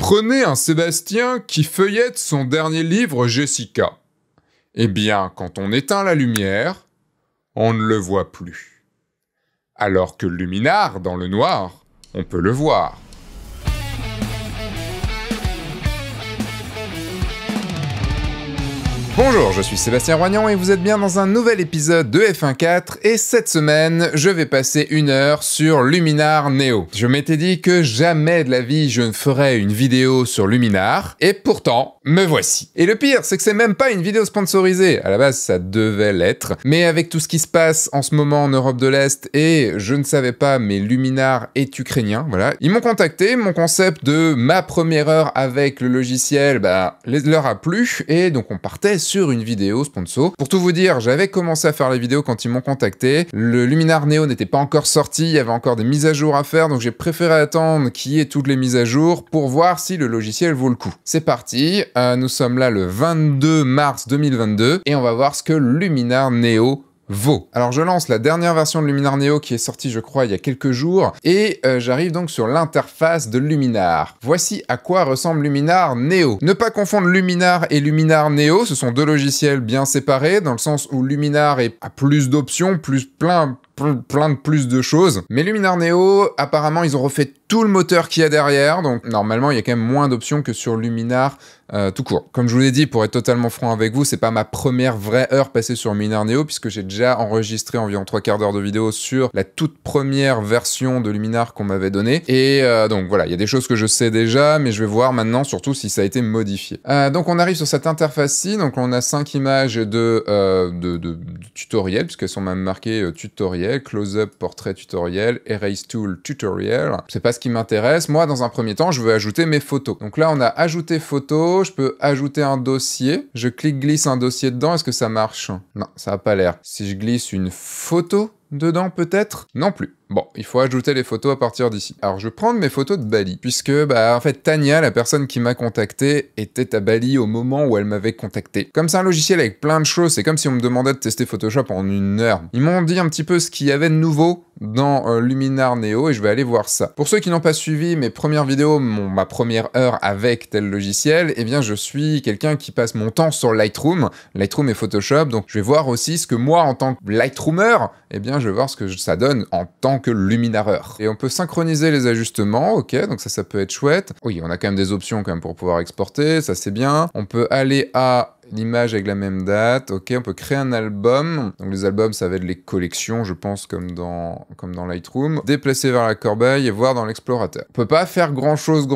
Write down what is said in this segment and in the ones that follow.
Prenez un Sébastien qui feuillette son dernier livre Jessica. Eh bien, quand on éteint la lumière, on ne le voit plus. Alors que le luminard, dans le noir, on peut le voir. Bonjour, je suis Sébastien Roignan et vous êtes bien dans un nouvel épisode de F1.4 et cette semaine, je vais passer 1 heure sur Luminar Neo. Je m'étais dit que jamais de la vie je ne ferais une vidéo sur Luminar et pourtant, me voici. Et le pire, c'est que c'est même pas une vidéo sponsorisée. À la base, ça devait l'être. Mais avec tout ce qui se passe en ce moment en Europe de l'Est et je ne savais pas, mais Luminar est ukrainien, voilà. Ils m'ont contacté, mon concept de ma première heure avec le logiciel, leur a plu et donc on partait sur une vidéo sponsor. Pour tout vous dire, j'avais commencé à faire les vidéos quand ils m'ont contacté. Le Luminar Neo n'était pas encore sorti, il y avait encore des mises à jour à faire, donc j'ai préféré attendre qu'il y ait toutes les mises à jour pour voir si le logiciel vaut le coup. C'est parti, nous sommes là le 22 mars 2022 et on va voir ce que Luminar Neo vaut. Alors je lance la dernière version de Luminar Neo qui est sortie je crois il y a quelques jours et j'arrive donc sur l'interface de Luminar. Voici à quoi ressemble Luminar Neo. Ne pas confondre Luminar et Luminar Neo, ce sont deux logiciels bien séparés dans le sens où Luminar a plus d'options, plein de plus de choses. Mais Luminar Neo, apparemment ils ont refait tout le moteur qu'il y a derrière, donc normalement il y a quand même moins d'options que sur Luminar tout court. Comme je vous l'ai dit, pour être totalement franc avec vous, c'est pas ma première vraie heure passée sur Luminar Neo, puisque j'ai déjà enregistré environ 3/4 d'heure de vidéo sur la toute première version de Luminar qu'on m'avait donnée. Et donc voilà, il y a des choses que je sais déjà, mais je vais voir maintenant surtout si ça a été modifié. Donc on arrive sur cette interface-ci, donc on a 5 images de tutoriel, puisqu'elles sont même marquées tutoriel, close-up, portrait tutoriel, erase tool tutoriel. C'est pas ce qui m'intéresse. Moi, dans un premier temps, je veux ajouter mes photos. Donc là, on a ajouté photos. Je peux ajouter un dossier. Je glisse un dossier dedans. Est-ce que ça marche? Non, ça n'a pas l'air. Si je glisse une photo dedans, peut-être? Non plus. Bon, il faut ajouter les photos à partir d'ici. Alors, je vais prendre mes photos de Bali, puisque, en fait, Tania, la personne qui m'a contacté, était à Bali au moment où elle m'avait contacté. Comme c'est un logiciel avec plein de choses, c'est comme si on me demandait de tester Photoshop en 1 heure. Ils m'ont dit un petit peu ce qu'il y avait de nouveau dans Luminar Neo, et je vais aller voir ça. Pour ceux qui n'ont pas suivi mes premières vidéos, ma première heure avec tel logiciel, eh bien, je suis quelqu'un qui passe mon temps sur Lightroom et Photoshop, donc je vais voir aussi ce que moi, en tant que Lightroomer, eh bien, je vais voir ce que ça donne en tant que luminareur. Et on peut synchroniser les ajustements, ok, donc ça peut être chouette. Oui, on a quand même des options quand même pour pouvoir exporter, ça c'est bien. On peut aller à l'image avec la même date, ok, on peut créer un album. Donc les albums, ça va être les collections, je pense, comme dans Lightroom. Déplacer vers la corbeille et voir dans l'explorateur. On peut pas faire grand chose,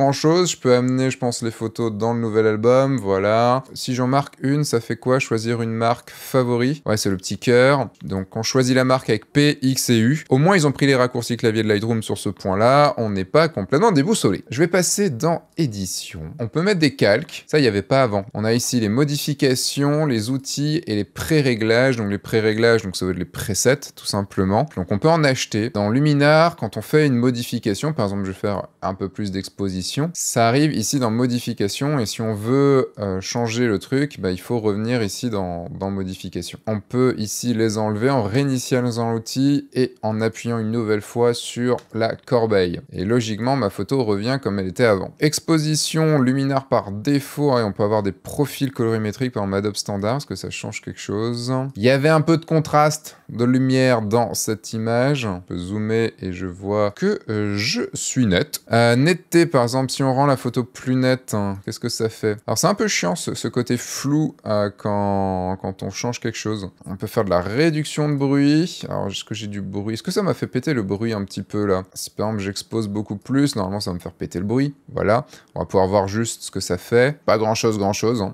je peux amener, je pense, les photos dans le nouvel album, voilà. Si j'en marque une, ça fait quoi? Choisir une marque favori. Ouais, c'est le petit cœur. Donc on choisit la marque avec P, X et U. Au moins, ils ont pris les raccourcis clavier de Lightroom sur ce point-là. On n'est pas complètement déboussolé. Je vais passer dans édition. On peut mettre des calques. Ça, il n'y avait pas avant. On a ici les modifications, les outils et les pré-réglages. Donc les pré-réglages, donc ça veut dire les presets, tout simplement. Donc on peut en acheter. Dans Luminar, quand on fait une modification, par exemple, je vais faire un peu plus d'exposition, ça arrive ici dans modification, et si on veut changer le truc, il faut revenir ici dans modification. On peut ici les enlever en réinitialisant l'outil et en appuyant une nouvelle fois sur la corbeille. Et logiquement, ma photo revient comme elle était avant. Exposition, Luminar par défaut, et on peut avoir des profils colorimétriques en Adobe Standard, parce que ça change quelque chose. Il y avait un peu de contraste de lumière dans cette image. On peut zoomer et je vois que je suis net. Netteté, par exemple, si on rend la photo plus nette, qu'est-ce que ça fait? Alors c'est un peu chiant ce côté flou quand on change quelque chose. On peut faire de la réduction de bruit. Alors est-ce que j'ai du bruit? Est-ce que ça m'a fait péter le bruit un petit peu là? Si par exemple j'expose beaucoup plus, normalement ça va me faire péter le bruit. Voilà. On va pouvoir voir juste ce que ça fait. Pas grand chose.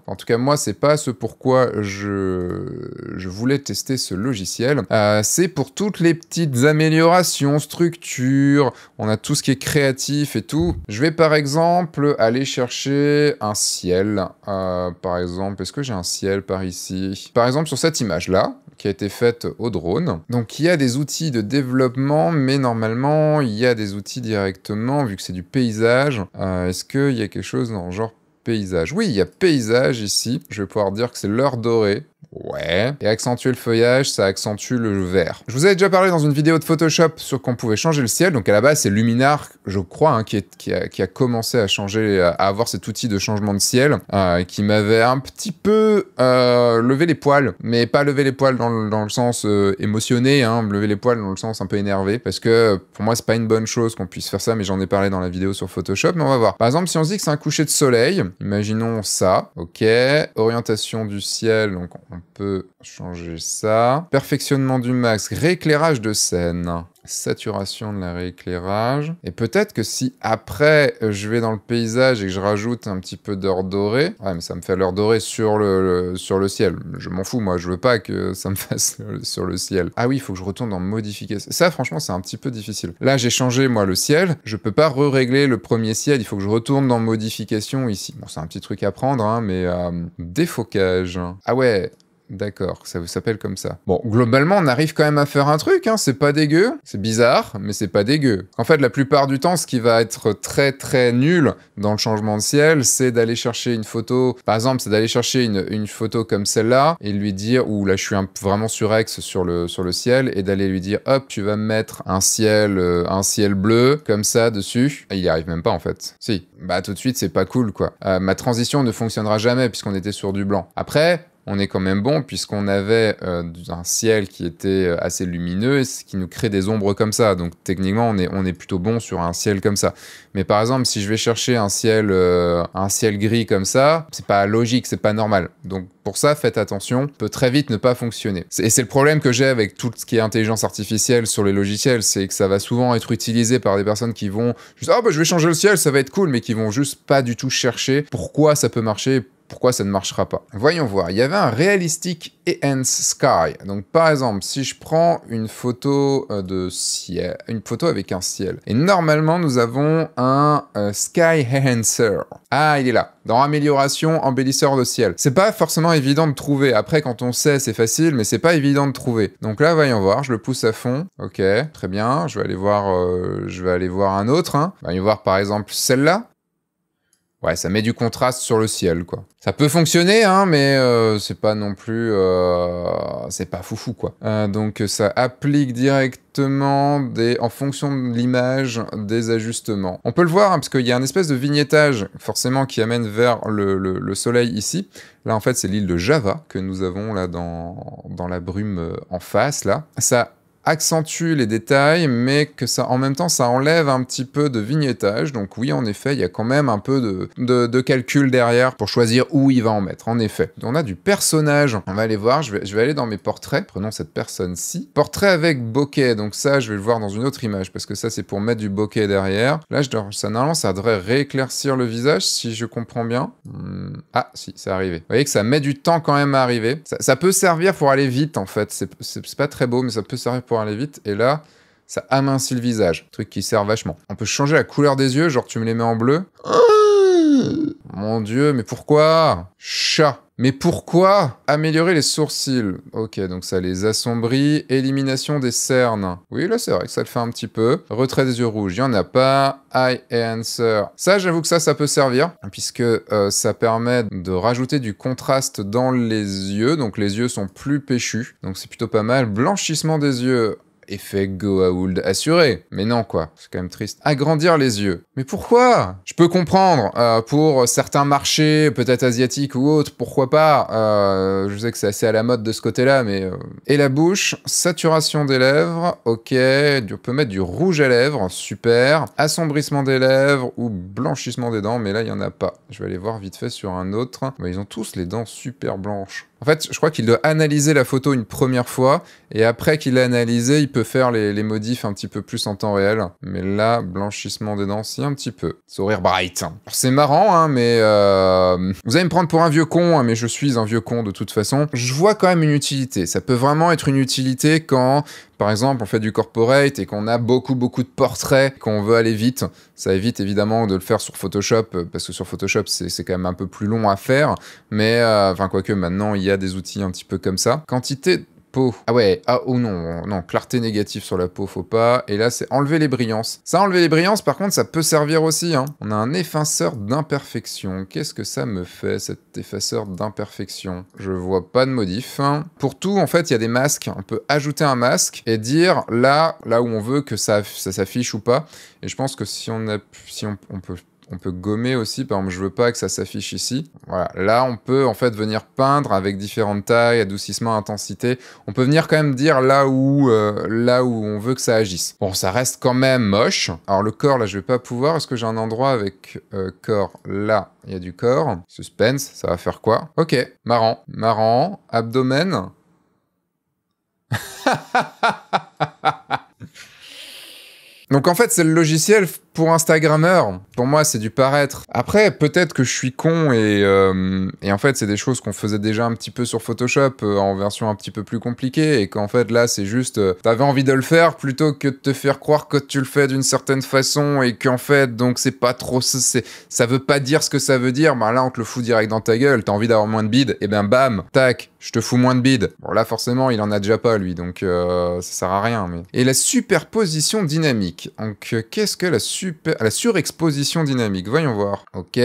En tout cas, moi, c'est pas ce pourquoi je voulais tester ce logiciel. C'est pour toutes les petites améliorations, structure, on a tout ce qui est créatif et tout. Je vais par exemple aller chercher un ciel. Par exemple, est-ce que j'ai un ciel par ici? Par exemple, sur cette image-là, qui a été faite au drone. Donc il y a des outils de développement, mais normalement, il y a des outils directement, vu que c'est du paysage. Est-ce qu'il y a quelque chose dans le genre paysage? Oui, il y a paysage ici. Je vais pouvoir dire que c'est l'heure dorée. Ouais. Et accentuer le feuillage, ça accentue le vert. Je vous avais déjà parlé dans une vidéo de Photoshop sur qu'on pouvait changer le ciel. Donc à la base, c'est Luminar, je crois, hein, qui a commencé à changer, à avoir cet outil de changement de ciel, qui m'avait un petit peu levé les poils. Mais pas levé les poils dans le sens émotionné, hein, lever les poils dans le sens un peu énervé. Parce que pour moi, c'est pas une bonne chose qu'on puisse faire ça, mais j'en ai parlé dans la vidéo sur Photoshop. Mais on va voir. Par exemple, si on se dit que c'est un coucher de soleil, imaginons ça. Ok. Orientation du ciel, donc on peut changer ça. Perfectionnement du max, rééclairage de scène. Saturation de la rééclairage. Et peut-être que si après je vais dans le paysage et que je rajoute un petit peu d'or doré, ouais mais ça me fait l'or doré sur le ciel. Je m'en fous, moi je veux pas que ça me fasse sur le ciel. Ah oui, il faut que je retourne dans modification. Ça franchement c'est un petit peu difficile. Là j'ai changé moi le ciel, je peux pas régler le premier ciel, il faut que je retourne dans modification ici. Bon c'est un petit truc à prendre hein, mais défocage. Ah ouais. D'accord, ça vous s'appelle comme ça. Bon, globalement, on arrive quand même à faire un truc, hein, c'est pas dégueu. C'est bizarre, mais c'est pas dégueu. En fait, la plupart du temps, ce qui va être très très nul dans le changement de ciel, c'est d'aller chercher une photo. Par exemple, c'est d'aller chercher une photo comme celle-là et lui dire, ou là je suis vraiment surex sur le ciel, et d'aller lui dire, hop, tu vas me mettre un ciel bleu, comme ça, dessus. Et il y arrive même pas, en fait. Si, bah tout de suite, c'est pas cool, quoi. Ma transition ne fonctionnera jamais puisqu'on était sur du blanc. Après, on est quand même bon puisqu'on avait un ciel qui était assez lumineux et ce qui nous crée des ombres comme ça. Donc techniquement, on est plutôt bon sur un ciel comme ça. Mais par exemple, si je vais chercher un ciel gris comme ça, c'est pas logique, c'est pas normal. Donc pour ça, faites attention, peut très vite ne pas fonctionner. Et c'est le problème que j'ai avec tout ce qui est intelligence artificielle sur les logiciels, c'est que ça va souvent être utilisé par des personnes qui vont juste « Ah bah je vais changer le ciel, ça va être cool », mais qui vont juste pas du tout chercher pourquoi ça peut marcher, pourquoi ça ne marchera pas. Voyons voir, il y avait un Realistic Enhanced Sky. Donc par exemple, si je prends une photo de ciel, une photo avec un ciel, et normalement nous avons un Sky Enhancer. Ah, il est là, dans Amélioration, embellisseur de ciel. C'est pas forcément évident de trouver. Après, quand on sait, c'est facile, mais c'est pas évident de trouver. Donc là, voyons voir, je le pousse à fond. Ok, très bien, je vais aller voir un autre. Hein. Voyons voir par exemple celle-là. Ouais, ça met du contraste sur le ciel, quoi. Ça peut fonctionner, hein, mais c'est pas non plus... c'est pas foufou, quoi. Donc ça applique directement en fonction de l'image, des ajustements. On peut le voir, hein, parce qu'il y a un espèce de vignettage, forcément, qui amène vers le soleil ici. Là, en fait, c'est l'île de Java que nous avons, là, dans la brume en face, là. Ça accentue les détails, mais que ça, en même temps, ça enlève un petit peu de vignettage. Donc oui, en effet, il y a quand même un peu de calcul derrière pour choisir où il va en mettre, en effet. On a du personnage. On va aller voir, je vais aller dans mes portraits. Prenons cette personne-ci. Portrait avec bokeh. Donc ça, je vais le voir dans une autre image, parce que ça, c'est pour mettre du bokeh derrière. Là, normalement, ça devrait rééclaircir le visage, si je comprends bien. Ah, si, c'est arrivé. Vous voyez que ça met du temps quand même à arriver. Ça peut servir pour aller vite, en fait. C'est pas très beau, mais ça peut servir pour aller vite, et là, ça amincit le visage. Truc qui sert vachement. On peut changer la couleur des yeux, genre tu me les mets en bleu. Mon Dieu, mais pourquoi? Chat. Mais pourquoi? Améliorer les sourcils. Ok, donc ça les assombrit. Élimination des cernes. Oui, là, c'est vrai que ça le fait un petit peu. Retrait des yeux rouges, il n'y en a pas. Eye Enhancer. Ça, j'avoue que ça peut servir, puisque ça permet de rajouter du contraste dans les yeux. Donc, les yeux sont plus péchus. Donc, c'est plutôt pas mal. Blanchissement des yeux. Effet Goa'uld assuré. Mais non, quoi. C'est quand même triste. Agrandir les yeux. Mais pourquoi? Je peux comprendre. Pour certains marchés, peut-être asiatiques ou autres, pourquoi pas. Je sais que c'est assez à la mode de ce côté-là, mais... Et la bouche, saturation des lèvres. Ok. On peut mettre du rouge à lèvres. Super. Assombrissement des lèvres ou blanchissement des dents. Mais là, il n'y en a pas. Je vais aller voir vite fait sur un autre. Ils ont tous les dents super blanches. En fait, je crois qu'il doit analyser la photo une première fois, et après qu'il l'a analysé, il peut faire les modifs un petit peu plus en temps réel. Mais là, blanchissement des dents, si un petit peu. Sourire bright. C'est marrant, hein, mais... Vous allez me prendre pour un vieux con, hein, mais je suis un vieux con de toute façon. Je vois quand même une utilité. Ça peut vraiment être une utilité quand... Par exemple, on fait du corporate et qu'on a beaucoup de portraits, qu'on veut aller vite. Ça évite évidemment de le faire sur Photoshop, parce que sur Photoshop, c'est quand même un peu plus long à faire. Mais, enfin, quoique maintenant, il y a des outils un petit peu comme ça. Quantité peau. Ah ouais, ah oh non, non, clarté négative sur la peau, faut pas. Et là, c'est enlever les brillances. Ça, enlever les brillances, par contre, ça peut servir aussi, hein. On a un effaceur d'imperfection. Qu'est-ce que ça me fait, cet effaceur d'imperfection? Je vois pas de modif. Pour tout, en fait, il y a des masques. On peut ajouter un masque et dire là où on veut que ça s'affiche ou pas. Et je pense que si on peut gommer aussi, par exemple, je veux pas que ça s'affiche ici. Voilà, là, on peut en fait venir peindre avec différentes tailles, adoucissement, intensité. On peut venir quand même dire là où on veut que ça agisse. Bon, ça reste quand même moche. Alors le corps, là, je vais pas pouvoir. Est-ce que j'ai un endroit avec corps? Là, il y a du corps. Suspense, ça va faire quoi? Ok, marrant. Marrant. Abdomen. Donc en fait, c'est le logiciel pour Instagrammeur. Pour moi, c'est du paraître. Après, peut-être que je suis con et en fait, c'est des choses qu'on faisait déjà un petit peu sur Photoshop en version un petit peu plus compliquée et qu'en fait, là, c'est juste t'avais envie de le faire plutôt que de te faire croire que tu le fais d'une certaine façon et qu'en fait, donc c'est pas trop... ça veut pas dire ce que ça veut dire. Ben là, on te le fout direct dans ta gueule. T'as envie d'avoir moins de bides. Et ben bam, tac, je te fous moins de bides. Bon, là, forcément, il en a déjà pas, lui. Donc, ça sert à rien. Mais... Et la superposition dynamique. Donc, qu'est-ce que la surexposition dynamique? Voyons voir. Ok.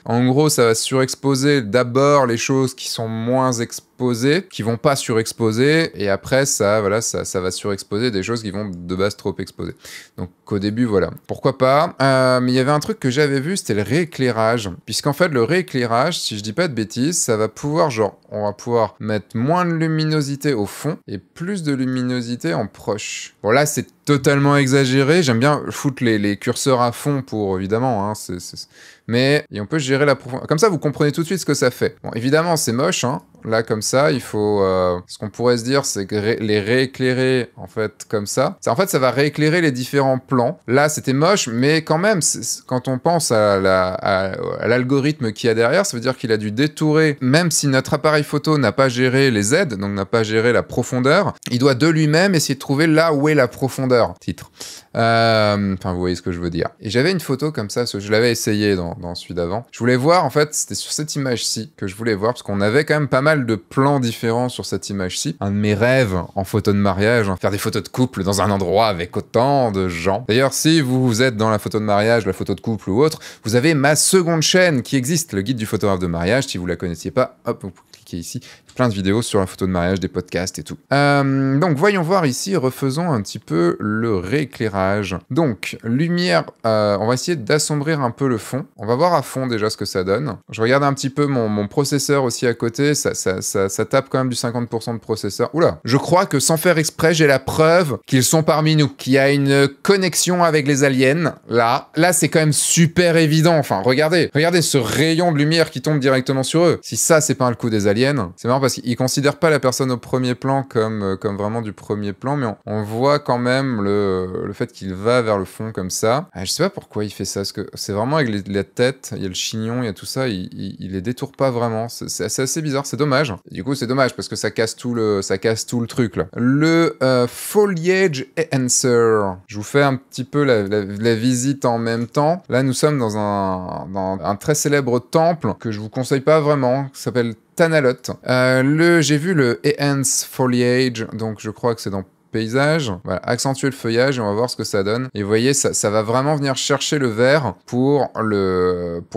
En gros, ça va surexposer d'abord les choses qui sont moins exposées, qui vont pas surexposer, et après, ça va surexposer des choses qui vont de base trop exposer. Donc, au début, voilà. Pourquoi pas. Mais il y avait un truc que j'avais vu, c'était le rééclairage. Puisqu'en fait, le rééclairage, si je dis pas de bêtises, ça va pouvoir, on va pouvoir mettre moins de luminosité au fond et plus de luminosité en proche. Bon, là, c'est totalement exagéré. J'aime bien foutre les curseurs à fond pour, évidemment, hein, mais et on peut gérer la profondeur. Comme ça, vous comprenez tout de suite ce que ça fait. Bon, évidemment, c'est moche, hein. Là, comme ça, il faut... ce qu'on pourrait se dire, c'est que les rééclairer, en fait, comme ça. En fait, ça va rééclairer les différents plans. Là, c'était moche, mais quand même, quand on pense à l'algorithme qu'il y a derrière, ça veut dire qu'il a dû détourer, même si notre appareil photo n'a pas géré les aides, donc n'a pas géré la profondeur, il doit de lui-même essayer de trouver là où est la profondeur. Titre. Enfin, vous voyez ce que je veux dire. Et j'avais une photo comme ça, je l'avais essayé dans celui d'avant. Je voulais voir, en fait, c'était sur cette image-ci que je voulais voir, parce qu'on avait quand même pas mal de plans différents sur cette image-ci. Un de mes rêves en photo de mariage, hein, faire des photos de couple dans un endroit avec autant de gens. D'ailleurs, si vous êtes dans la photo de mariage, la photo de couple ou autre, vous avez ma seconde chaîne qui existe, le guide du photographe de mariage. Si vous la connaissiez pas, hop, vous cliquez ici. Plein de vidéos sur la photo de mariage, des podcasts et tout. Donc, voyons voir ici, refaisons un petit peu le rééclairage. Donc, lumière, on va essayer d'assombrir un peu le fond. On va voir à fond déjà ce que ça donne. Je regarde un petit peu mon processeur aussi à côté, ça tape quand même du 50% de processeur. Oula, je crois que sans faire exprès, j'ai la preuve qu'ils sont parmi nous, qu'il y a une connexion avec les aliens. Là c'est quand même super évident. Enfin, regardez ce rayon de lumière qui tombe directement sur eux. Si ça, c'est pas un coup des aliens, c'est marrant parce qu'ils considèrent pas la personne au premier plan comme vraiment du premier plan, mais on voit quand même le fait qu'il va vers le fond comme ça. Je sais pas pourquoi il fait ça, parce que c'est vraiment avec la tête, il y a le chignon, il y a tout ça, il les détourne pas vraiment. C'est assez bizarre, c'est dommage. Du coup, c'est dommage parce que ça casse tout le truc là. Le Foliage Enhancer. Je vous fais un petit peu la visite en même temps. Là, nous sommes dans un très célèbre temple que je vous conseille pas vraiment, qui s'appelle Tanalot. J'ai vu le Enhance Foliage, donc je crois que c'est dans paysage. Voilà, accentuer le feuillage et on va voir ce que ça donne. Et vous voyez, ça va vraiment venir chercher le vert pour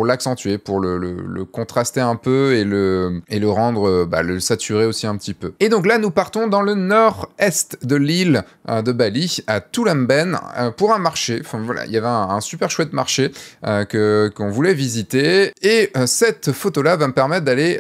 l'accentuer, pour le contraster un peu et le rendre, le saturer aussi un petit peu. Et donc là, nous partons dans le nord-est de l'île de Bali, à Tulamben, pour un marché. Enfin voilà, il y avait un super chouette marché qu'on voulait visiter. Et cette photo-là va me permettre d'aller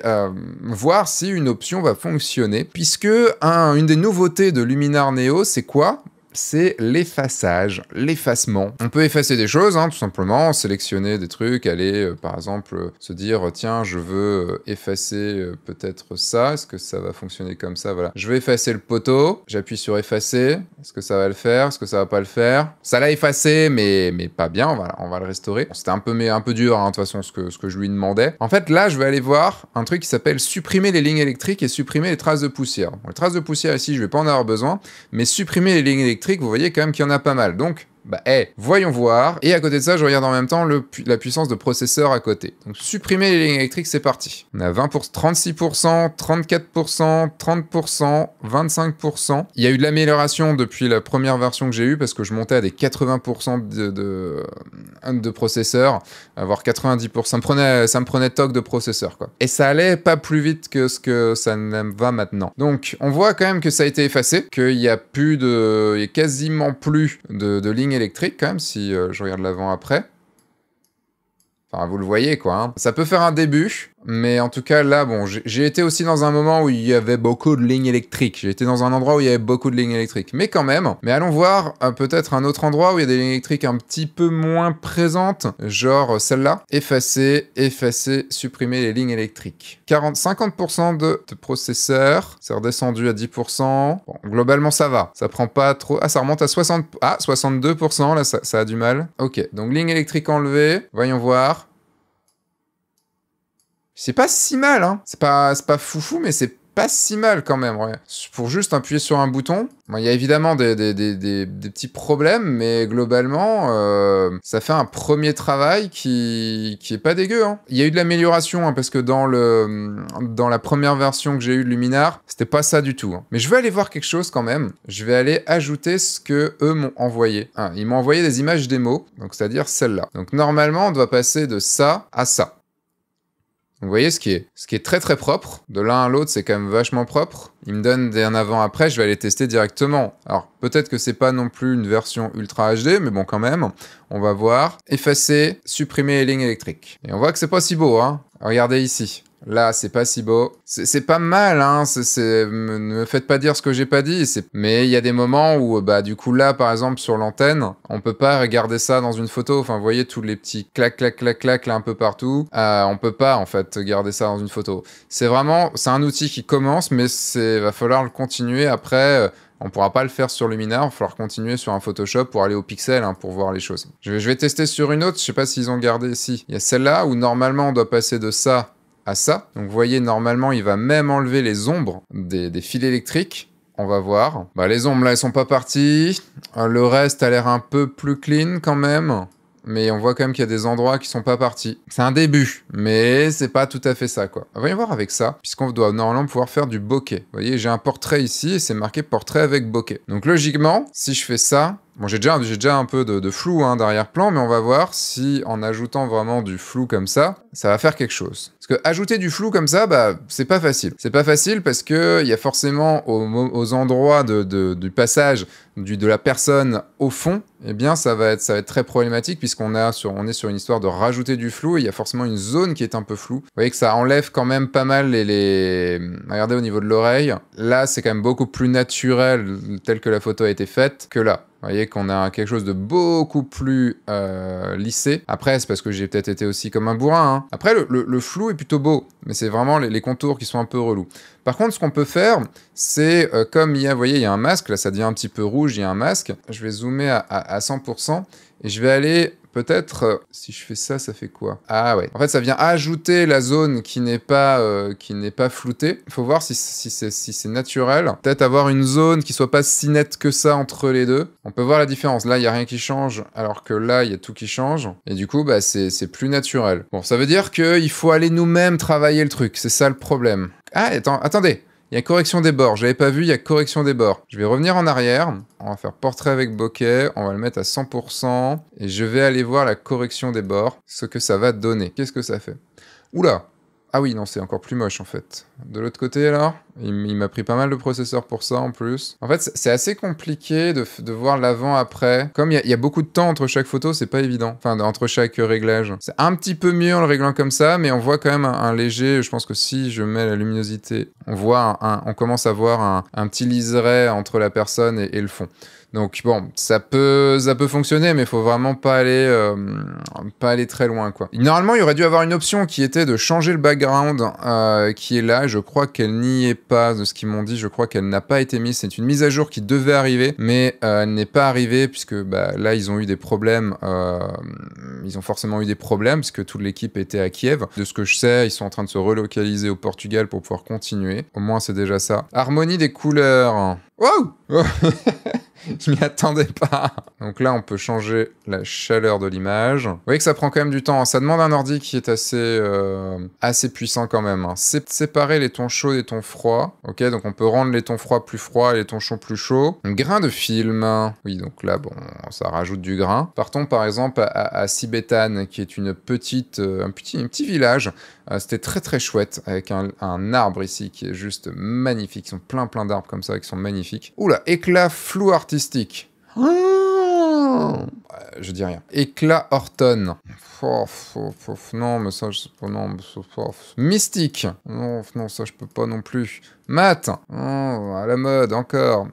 voir si une option va fonctionner, puisque une des nouveautés de Luminar Neo, c'est quoi? C'est l'effaçage, l'effacement. On peut effacer des choses, hein, tout simplement, sélectionner des trucs, aller, par exemple, se dire, tiens, je veux effacer peut-être ça, est-ce que ça va fonctionner comme ça? Voilà. Je vais effacer le poteau, j'appuie sur effacer, est-ce que ça va le faire? Est-ce que ça va pas le faire? Ça l'a effacé, mais pas bien, on va le restaurer. Bon, c'était un peu dur, hein, de toute façon, ce que je lui demandais. En fait, là, je vais aller voir un truc qui s'appelle supprimer les lignes électriques et supprimer les traces de poussière. Bon, les traces de poussière, ici, je vais pas en avoir besoin, mais supprimer les lignes électriques, vous voyez quand même qu'il y en a pas mal. Donc, Bah, voyons voir. Et à côté de ça, je regarde en même temps la puissance de processeur à côté. Donc, supprimer les lignes électriques, c'est parti. On a 36%, 34%, 30%, 25%. Il y a eu de l'amélioration depuis la première version que j'ai eue parce que je montais à des 80% de processeur, voire 90%. Ça me prenait toc de processeur, quoi. Et ça allait pas plus vite que ce que ça ne va maintenant. Donc, on voit quand même que ça a été effacé, qu'il y a quasiment plus de lignes électriques, quand même, si je regarde l'avant-après. Enfin, vous le voyez, quoi. Hein. Ça peut faire un début, mais en tout cas, là, bon, j'ai été aussi dans un moment où il y avait beaucoup de lignes électriques. J'ai été dans un endroit où il y avait beaucoup de lignes électriques. Mais quand même, allons voir peut-être un autre endroit où il y a des lignes électriques un petit peu moins présentes, genre celle-là. Effacer, supprimer les lignes électriques. 50% de processeur, c'est redescendu à 10%. Bon, globalement, ça va. Ça prend pas trop... Ah, ça remonte à 62%, là, ça a du mal. Ok, donc ligne électrique enlevée. Voyons voir. C'est pas si mal, hein. C'est pas foufou, mais c'est pas si mal quand même, ouais. Pour juste appuyer sur un bouton. Bon, il y a évidemment des petits problèmes, mais globalement, ça fait un premier travail qui est pas dégueu, hein. Il y a eu de l'amélioration, hein, parce que dans la première version que j'ai eue de Luminar, c'était pas ça du tout, hein. Mais je vais aller voir quelque chose quand même. Je vais aller ajouter ce que eux m'ont envoyé. Ah, ils m'ont envoyé des images démo, donc c'est-à-dire celle-là. Donc normalement, on doit passer de ça à ça. Vous voyez ce qui est très très propre. De l'un à l'autre, c'est quand même vachement propre. Il me donne un avant-après, je vais aller tester directement. Alors, peut-être que c'est pas non plus une version Ultra HD, mais bon, quand même. On va voir. Effacer, supprimer les lignes électriques. Et on voit que c'est pas si beau, hein. Regardez ici. Là, c'est pas si beau. C'est pas mal, hein. Ne me faites pas dire ce que j'ai pas dit. Mais il y a des moments où, bah, du coup, là, par exemple, sur l'antenne, on peut pas regarder ça dans une photo. Enfin, vous voyez tous les petits clac, clac, clac, clac, là, un peu partout. On peut pas, en fait, garder ça dans une photo. C'est un outil qui commence, mais va falloir le continuer après. On pourra pas le faire sur Luminar, il va falloir continuer sur un Photoshop pour aller au pixel, hein, pour voir les choses. Je vais tester sur une autre, je sais pas s'ils ont gardé ici. Il y a celle-là où normalement on doit passer de ça à ça. Donc vous voyez, normalement il va même enlever les ombres des fils électriques. On va voir. Bah, les ombres là elles sont pas parties. Le reste a l'air un peu plus clean quand même. Mais on voit quand même qu'il y a des endroits qui sont pas partis. C'est un début, mais c'est pas tout à fait ça, quoi. Voyons voir avec ça, puisqu'on doit normalement pouvoir faire du bokeh. Vous voyez, j'ai un portrait ici, et c'est marqué portrait avec bokeh. Donc logiquement, si je fais ça... Bon, j'ai déjà un peu de flou, hein, d'arrière-plan, mais on va voir si, en ajoutant vraiment du flou comme ça va faire quelque chose. Parce que ajouter du flou comme ça, bah, c'est pas facile. C'est pas facile parce que il y a forcément aux endroits du passage de la personne au fond, eh bien, ça va être très problématique puisqu'on est sur une histoire de rajouter du flou et il y a forcément une zone qui est un peu floue. Vous voyez que ça enlève quand même pas mal Regardez au niveau de l'oreille. Là, c'est quand même beaucoup plus naturel tel que la photo a été faite que là. Vous voyez qu'on a quelque chose de beaucoup plus lissé. Après, c'est parce que j'ai peut-être été aussi comme un bourrin. Hein. Après, le flou est plutôt beau, mais c'est vraiment les contours qui sont un peu relous. Par contre, ce qu'on peut faire, c'est comme vous voyez, il y a un masque, là ça devient un petit peu rouge, il y a un masque. Je vais zoomer à 100% et je vais aller... Peut-être, si je fais ça, ça fait quoi? Ah ouais. En fait, ça vient ajouter la zone qui n'est pas floutée. Il faut voir si c'est naturel. Peut-être avoir une zone qui soit pas si nette que ça entre les deux. On peut voir la différence. Là, il n'y a rien qui change, alors que là, il y a tout qui change. Et du coup, bah, c'est plus naturel. Bon, ça veut dire qu'il faut aller nous-mêmes travailler le truc. C'est ça le problème. Ah, attendez. Il y a correction des bords, j'avais pas vu, il y a correction des bords. Je vais revenir en arrière, on va faire portrait avec bokeh, on va le mettre à 100%, et je vais aller voir la correction des bords, ce que ça va donner. Qu'est-ce que ça fait? Oula! Ah oui, non, c'est encore plus moche en fait. De l'autre côté là, il m'a pris pas mal de processeurs pour ça en plus. En fait, c'est assez compliqué de voir l'avant-après. Comme il y a beaucoup de temps entre chaque photo, c'est pas évident. Enfin, entre chaque réglage. C'est un petit peu mieux en le réglant comme ça, mais on voit quand même un léger... Je pense que si je mets la luminosité, on commence à voir un petit liseré entre la personne et le fond. Donc bon, ça peut fonctionner, mais il faut vraiment pas aller très loin, quoi. Normalement, il y aurait dû avoir une option qui était de changer le background, qui est là. Je crois qu'elle n'y est pas, de ce qu'ils m'ont dit. Je crois qu'elle n'a pas été mise. C'est une mise à jour qui devait arriver, mais elle n'est pas arrivée puisque bah, là, ils ont eu des problèmes. Ils ont forcément eu des problèmes puisque toute l'équipe était à Kiev. De ce que je sais, ils sont en train de se relocaliser au Portugal pour pouvoir continuer. Au moins, c'est déjà ça. Harmonie des couleurs. Wow! Je m'y attendais pas. Donc là, on peut changer la chaleur de l'image. Vous voyez que ça prend quand même du temps. Ça demande un ordi qui est assez puissant quand même. Hein. Séparer les tons chauds des tons froids. Ok, donc on peut rendre les tons froids plus froids et les tons chauds plus chauds. Un grain de film. Oui, donc là, bon, ça rajoute du grain. Partons par exemple à Sibétane, qui est un petit village. C'était très très chouette, avec un arbre ici qui est juste magnifique. Ils sont plein d'arbres comme ça qui sont magnifiques. Oula, éclat flou artistique. Je dis rien. Éclat Horton. Non, mais ça, je sais pas. Non, Mystique. Non, ça, je peux pas non plus. Math. Oh, à la mode, encore.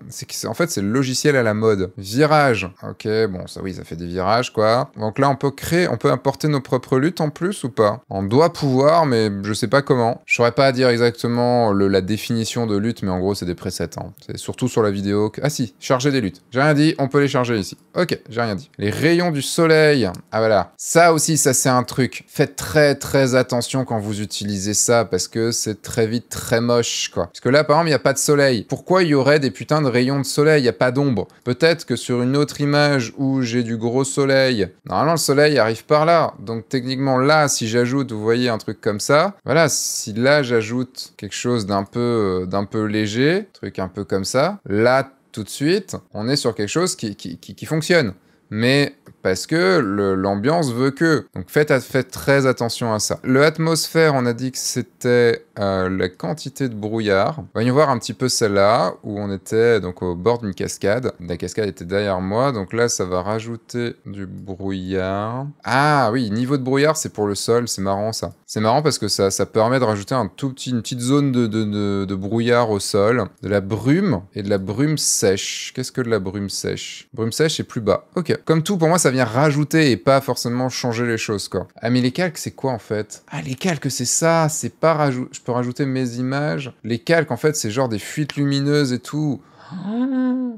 En fait, c'est le logiciel à la mode. Virage. Ok, bon, ça, oui, ça fait des virages, quoi. Donc là, on peut importer nos propres luttes en plus ou pas? On doit pouvoir, mais je sais pas comment. Je saurais pas dire exactement la définition de lutte, mais en gros, c'est des presets. Hein. C'est surtout sur la vidéo. Ah si, charger des luttes. J'ai rien dit, on peut les charger ici. Ok, j'ai rien dit. Les rayons du soleil. Ah voilà. Ça aussi, ça c'est un truc. Faites très attention quand vous utilisez ça, parce que c'est très vite très moche, quoi. Parce que là, par exemple, il n'y a pas de soleil. Pourquoi il y aurait des putains de rayons de soleil? Il n'y a pas d'ombre. Peut-être que sur une autre image où j'ai du gros soleil, normalement, le soleil arrive par là. Donc, techniquement, là, si j'ajoute, vous voyez, un truc comme ça, voilà, si là, j'ajoute quelque chose d'un peu léger, truc un peu comme ça, là, tout de suite, on est sur quelque chose qui fonctionne. Mais parce que l'ambiance veut que. Donc faites très attention à ça. Le atmosphère, on a dit que c'était la quantité de brouillard. Voyons voir un petit peu celle-là, où on était donc au bord d'une cascade. La cascade était derrière moi, donc là, ça va rajouter du brouillard. Ah oui, niveau de brouillard, c'est pour le sol, c'est marrant ça. C'est marrant parce que ça permet de rajouter une petite zone de brouillard au sol. De la brume et de la brume sèche. Qu'est-ce que de la brume sèche? Brume sèche est plus bas. Ok. Comme tout, pour moi, ça vient rajouter et pas forcément changer les choses, quoi. Ah, mais les calques, c'est quoi, en fait? Ah, les calques, c'est ça, c'est pas rajouter... Je peux rajouter mes images. Les calques, en fait, c'est genre des fuites lumineuses et tout.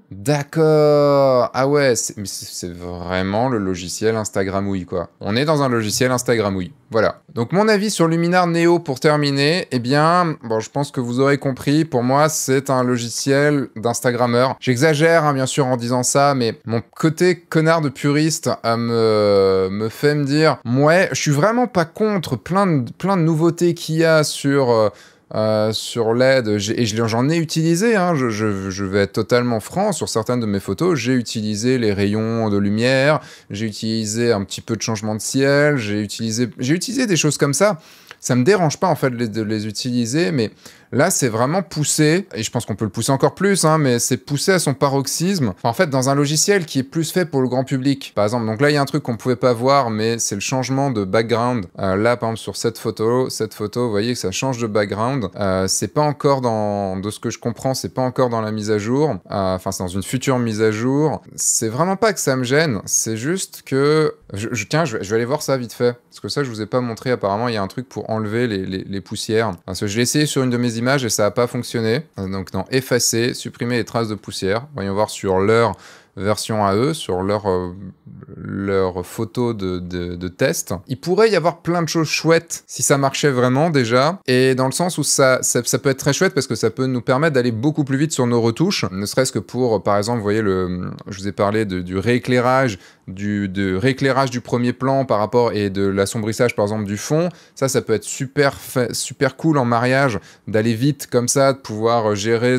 D'accord. Ah ouais, c'est vraiment le logiciel Instagramouille, quoi. On est dans un logiciel Instagramouille. Voilà. Donc mon avis sur Luminar Neo pour terminer, eh bien, bon, je pense que vous aurez compris, pour moi, c'est un logiciel d'Instagrammeur. J'exagère, hein, bien sûr, en disant ça, mais mon côté connard de puriste me fait me dire, ouais, je suis vraiment pas contre plein de nouveautés qu'il y a sur LED, j'en ai utilisé, hein, je vais être totalement franc, sur certaines de mes photos, j'ai utilisé les rayons de lumière, j'ai utilisé un petit peu de changement de ciel, j'ai utilisé des choses comme ça. Ça me dérange pas en fait de les utiliser, mais là c'est vraiment poussé, et je pense qu'on peut le pousser encore plus, hein, mais c'est poussé à son paroxysme, en fait dans un logiciel qui est plus fait pour le grand public. Par exemple, donc là il y a un truc qu'on pouvait pas voir, mais c'est le changement de background. Là par exemple sur cette photo, vous voyez que ça change de background. C'est pas encore de ce que je comprends, c'est pas encore dans la mise à jour, enfin c'est dans une future mise à jour. C'est vraiment pas que ça me gêne, c'est juste que... Tiens, je vais aller voir ça vite fait, parce que ça je vous ai pas montré, apparemment il y a un truc pour enlever les poussières. Parce que je l'ai essayé sur une de mes images et ça n'a pas fonctionné. Donc dans effacer, supprimer les traces de poussière. Voyons voir sur leur version à eux, sur leur photo de test. Il pourrait y avoir plein de choses chouettes si ça marchait vraiment déjà, et dans le sens où ça peut être très chouette parce que ça peut nous permettre d'aller beaucoup plus vite sur nos retouches, ne serait-ce que pour, par exemple, vous voyez, je vous ai parlé du rééclairage, de rééclairage du premier plan par rapport, et de l'assombrissage par exemple du fond. Ça peut être super cool en mariage, d'aller vite comme ça, de pouvoir gérer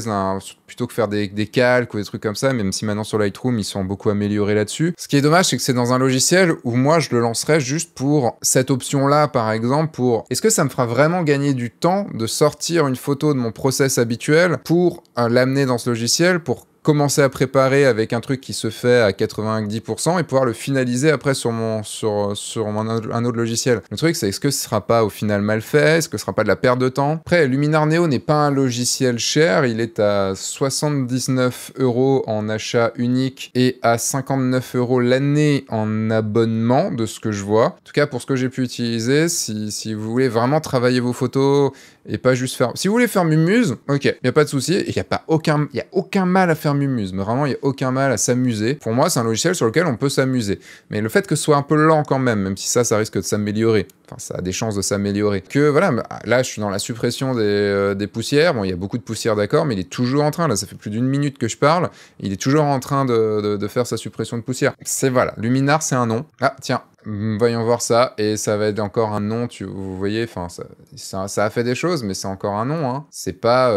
plutôt que faire des calques ou des trucs comme ça, même si maintenant sur Lightroom ils sont beaucoup améliorés là-dessus. Ce qui est dommage, c'est que c'est dans un logiciel où moi je le lancerais juste pour cette option-là, par exemple, pour est-ce que ça me fera vraiment gagner du temps de sortir une photo de mon process habituel pour l'amener dans ce logiciel, pour commencer à préparer avec un truc qui se fait à 90% et pouvoir le finaliser après sur un autre logiciel. Le truc, c'est est-ce que ce sera pas au final mal fait? Est-ce que ce sera pas de la perte de temps? Après, Luminar Neo n'est pas un logiciel cher, il est à 79 € en achat unique et à 59 € l'année en abonnement, de ce que je vois. En tout cas, pour ce que j'ai pu utiliser, si vous voulez vraiment travailler vos photos et pas juste faire... Si vous voulez faire Mumuse, ok, il n'y a pas de souci, et il n'y a aucun mal à faire Mumuse, mais vraiment, il n'y a aucun mal à s'amuser. Pour moi, c'est un logiciel sur lequel on peut s'amuser. Mais le fait que ce soit un peu lent quand même si ça risque de s'améliorer. enfin, ça a des chances de s'améliorer. Que voilà, là je suis dans la suppression des poussières, bon il y a beaucoup de poussière d'accord, mais il est toujours en train, là ça fait plus d'1 minute que je parle, il est toujours en train de faire sa suppression de poussière. C'est voilà, Luminar c'est un nom. Ah tiens, voyons voir ça, et ça va être encore un nom, vous voyez, enfin ça a fait des choses, mais c'est encore un nom, hein. C'est pas,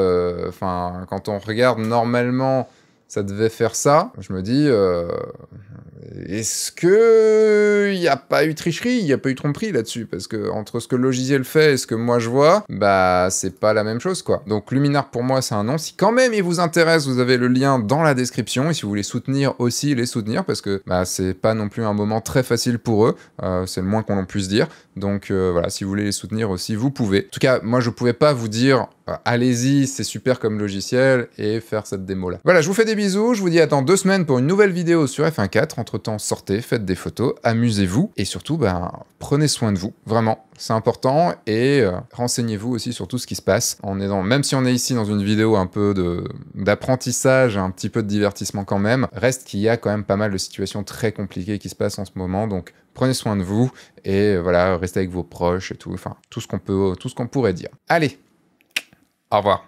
enfin quand on regarde normalement, ça devait faire ça, je me dis, est-ce que il n'y a pas eu tricherie, il n'y a pas eu tromperie là-dessus? Parce que entre ce que le logiciel fait et ce que moi je vois, bah c'est pas la même chose quoi. Donc Luminar pour moi c'est un nom. Si quand même il vous intéresse, vous avez le lien dans la description. Et si vous voulez soutenir aussi, les soutenir, parce que bah, c'est pas non plus un moment très facile pour eux. C'est le moins qu'on puisse dire. Donc voilà, si vous voulez les soutenir aussi, vous pouvez. En tout cas, moi je pouvais pas vous dire allez-y, c'est super comme logiciel, et faire cette démo-là. Voilà, je vous fais des bisous, je vous dis à dans 2 semaines pour une nouvelle vidéo sur F1.4. Entre-temps, sortez, faites des photos, amusez-vous, et surtout, ben, prenez soin de vous, vraiment, c'est important, et renseignez-vous aussi sur tout ce qui se passe. Même si on est ici dans une vidéo un peu d'apprentissage, un petit peu de divertissement quand même, reste qu'il y a quand même pas mal de situations très compliquées qui se passent en ce moment, donc prenez soin de vous, et voilà, restez avec vos proches et tout, enfin, tout ce qu'on pourrait dire. Allez, au revoir.